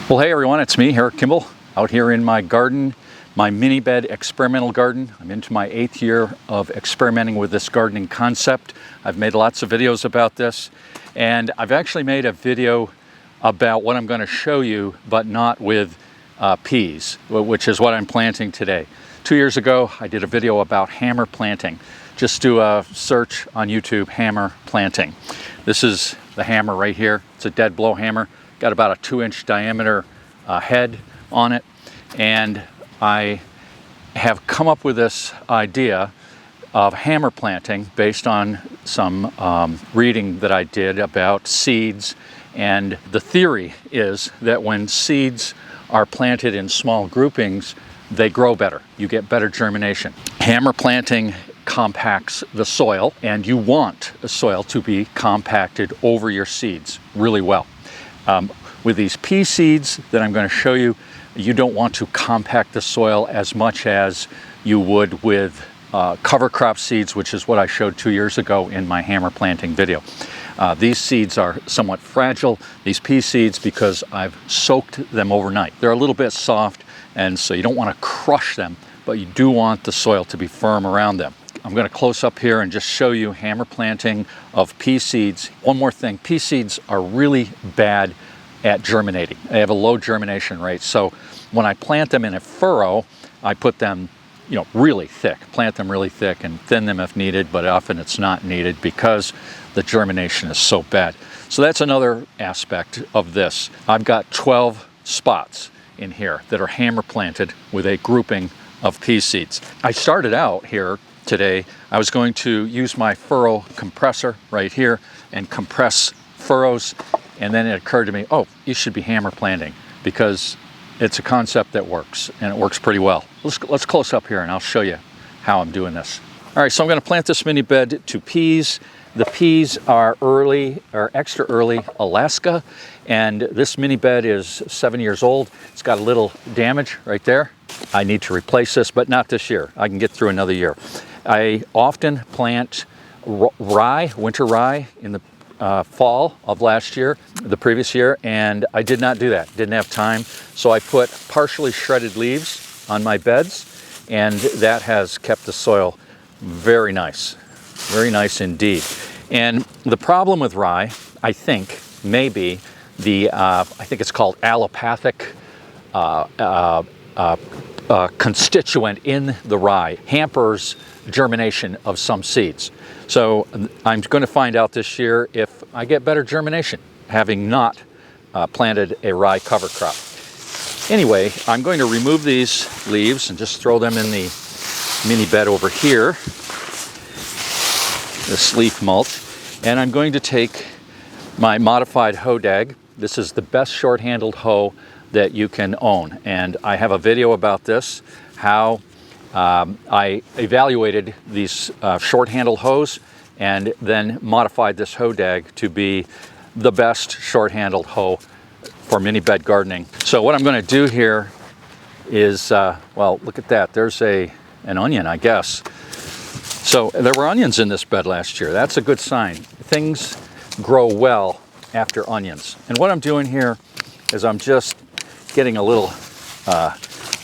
Well, hey everyone, it's me, Eric Kimball, out here in my garden, my mini bed experimental garden. I'm into my 8th year of experimenting with this gardening concept. I've made lots of videos about this, and I've actually made a video about what I'm going to show you, but not with peas, which is what I'm planting today. 2 years ago, I did a video about hammer planting. Just do a search on YouTube, hammer planting. This is the hammer right here. It's a dead blow hammer. Got about a 2-inch diameter head on it, and I have come up with this idea of hammer planting based on some reading that I did about seeds. And the theory is that when seeds are planted in small groupings, they grow better. You get better germination. Hammer planting compacts the soil, and you want the soil to be compacted over your seeds really well. With these pea seeds that I'm going to show you, you don't want to compact the soil as much as you would with cover crop seeds, which is what I showed 2 years ago in my hammer planting video. These seeds are somewhat fragile, these pea seeds, because I've soaked them overnight. They're a little bit soft, and so you don't want to crush them, but you do want the soil to be firm around them. I'm going to close up here and just show you hammer planting of pea seeds. One more thing, pea seeds are really bad at germinating. They have a low germination rate. So when I plant them in a furrow, I put them, really thick. Plant them really thick and thin them if needed, but often it's not needed because the germination is so bad. So that's another aspect of this. I've got 12 spots in here that are hammer planted with a grouping of pea seeds. I started out here today, I was going to use my furrow compressor right here and compress furrows, and then it occurred to me, oh, you should be hammer planting because it's a concept that works, and it works pretty well. Let's close up here and I'll show you how I'm doing this. All right, so I'm going to plant this mini bed to peas. The peas are extra early Alaska, and this mini bed is 7 years old. It's got a little damage right there. I need to replace this, but not this year. I can get through another year. I often plant rye, winter rye, in the fall of last year, the previous year, and I did not do that. Didn't have time. So I put partially shredded leaves on my beds, and that has kept the soil very nice indeed. And the problem with rye, I think, may be I think it's called allopathic constituent in the rye hampers germination of some seeds. So I'm going to find out this year if I get better germination having not planted a rye cover crop. Anyway, I'm going to remove these leaves and just throw them in the mini bed over here, this leaf mulch, and I'm going to take my modified hoe dag. This is the best short-handled hoe that you can own, and I have a video about this, how I evaluated these short-handled hoes and then modified this hoe dag to be the best short-handled hoe for mini bed gardening. So what I'm going to do here is, well, look at that. There's an onion, I guess. So there were onions in this bed last year. That's a good sign. Things grow well after onions. And what I'm doing here is I'm just getting a little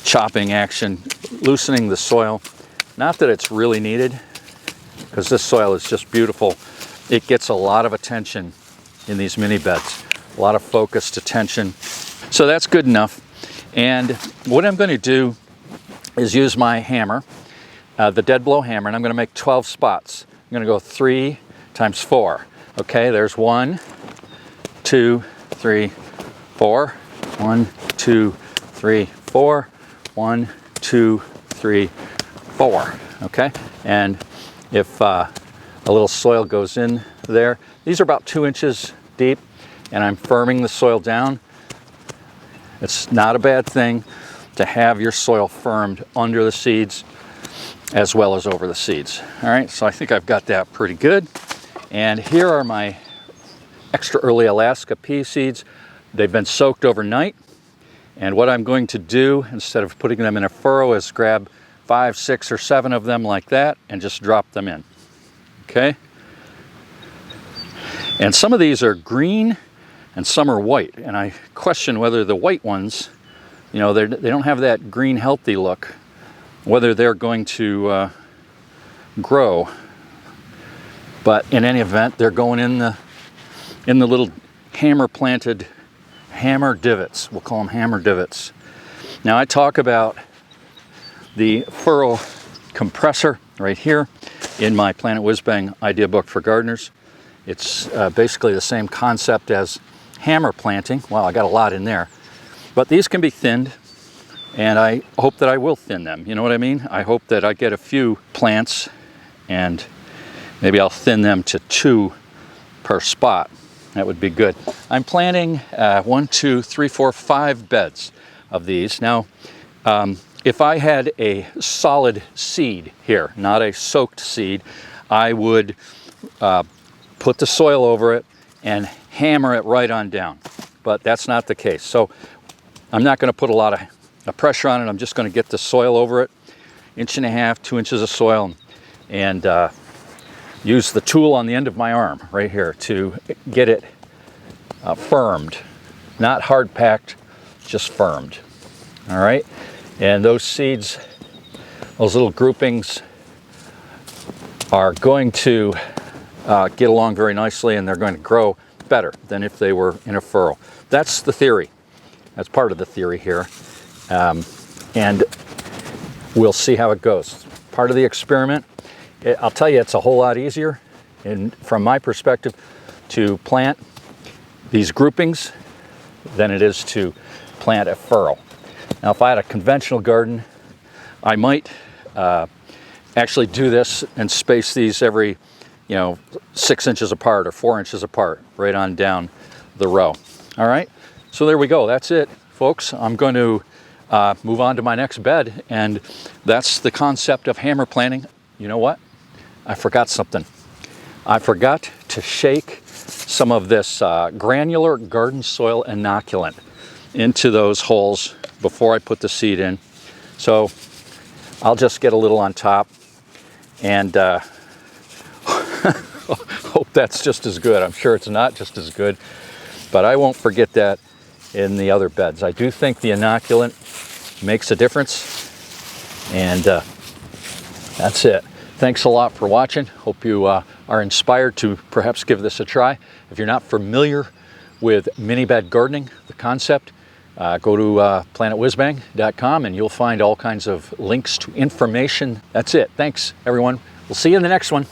chopping action, loosening the soil. Not that it's really needed, because this soil is just beautiful. It gets a lot of attention in these mini beds, a lot of focused attention. So that's good enough. And what I'm going to do is use my hammer, the dead blow hammer, and I'm going to make 12 spots. I'm going to go 3 times 4. Okay, there's 1, 2, 3, 4. 1, 2, 3, 4. 1, 2, 3, 4. Okay, and if a little soil goes in there, these are about 2 inches deep, and I'm firming the soil down. It's not a bad thing to have your soil firmed under the seeds as well as over the seeds. All right, so I think I've got that pretty good. And here are my extra early Alaska pea seeds. They've been soaked overnight. And what I'm going to do, instead of putting them in a furrow, is grab 5, 6, or 7 of them like that and just drop them in. Okay? And some of these are green and some are white. And I question whether the white ones, you know, they don't have that green healthy look, whether they're going to grow. But in any event, they're going in the little hammer divots. We'll call them hammer divots. Now I talk about the furrow compressor right here in my Planet Whizbang idea book for gardeners. It's basically the same concept as hammer planting. Wow, I got a lot in there. But these can be thinned, and I hope that I will thin them. You know what I mean? I hope that I get a few plants, and maybe I'll thin them to 2 per spot. That would be good. I'm planting 1, 2, 3, 4, 5 beds of these. Now, if I had a solid seed here, not a soaked seed, I would put the soil over it and hammer it right on down. But that's not the case. So I'm not going to put a lot of pressure on it. I'm just going to get the soil over it, 1.5 inches, 2 inches of soil, and use the tool on the end of my arm right here to get it firmed. Not hard packed, just firmed. All right? And those seeds, those little groupings, are going to get along very nicely, and they're going to grow better than if they were in a furrow. That's the theory. That's part of the theory here. And we'll see how it goes. Part of the experiment. I'll tell you, it's a whole lot easier, from my perspective, to plant these groupings than it is to plant a furrow. Now, if I had a conventional garden, I might actually do this and space these every, 6 inches apart or 4 inches apart, right on down the row. All right, so there we go. That's it, folks. I'm going to move on to my next bed, and that's the concept of hammer planting. You know what? I forgot something. I forgot to shake some of this granular garden soil inoculant into those holes before I put the seed in. So I'll just get a little on top, and hope that's just as good. I'm sure it's not just as good, but I won't forget that in the other beds. I do think the inoculant makes a difference, and that's it. Thanks a lot for watching. Hope you are inspired to perhaps give this a try. If you're not familiar with mini bed gardening, the concept, go to planetwhizbang.com and you'll find all kinds of links to information. That's it. Thanks, everyone. We'll see you in the next one.